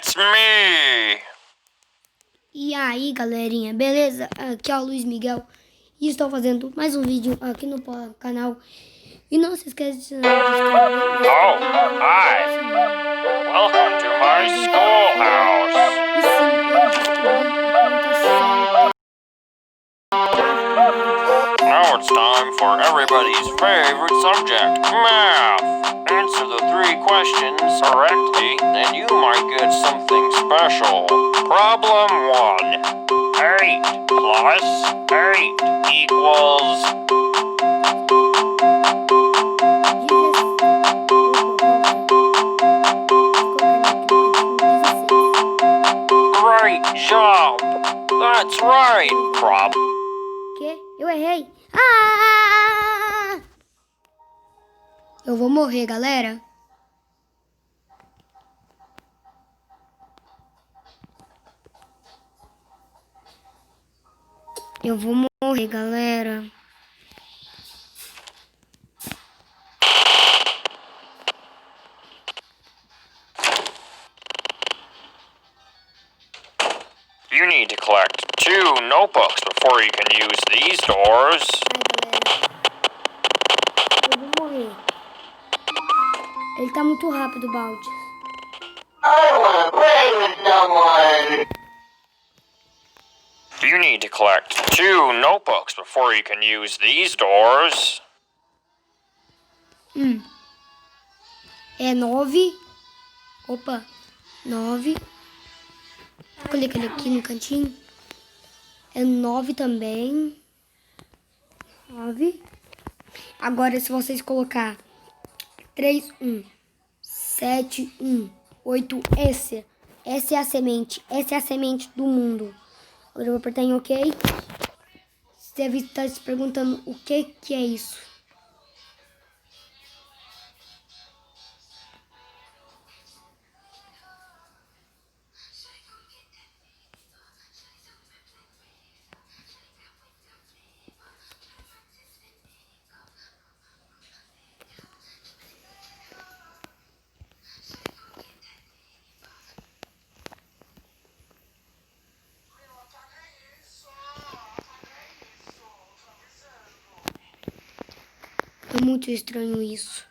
It's me! E aí, galerinha, beleza? Aqui é o Luiz Miguel e estou fazendo mais um vídeo aqui no canal. E não se esqueça de se inscrever. Oh, hi! Welcome to my schoolhouse! E sim, eu descobri a conta certa. Now it's time for everybody's favorite subject, math! Answer the 3 questions correctly, and you might get something special. Problem 1. 8 plus 8 equals... Great job! That's right, Que? Eu errei. Ah! Eu vou morrer, galera. Eu vou morrer, galera. You need to collect 2 notebooks before you can use these doors. Eu vou morrer. Ele tá muito rápido, baldi. I want to play with someone. You need to collect 2 notebooks before you can use these doors. É 9. Opa, 9. Clica aqui no cantinho. É 9 também. 9. Agora, se vocês colocar 3, 1, 7, 1, 8, essa é a semente. Essa é a semente do mundo. Agora eu vou apertar em OK. Você deve estar se perguntando o que é isso. É muito estranho isso.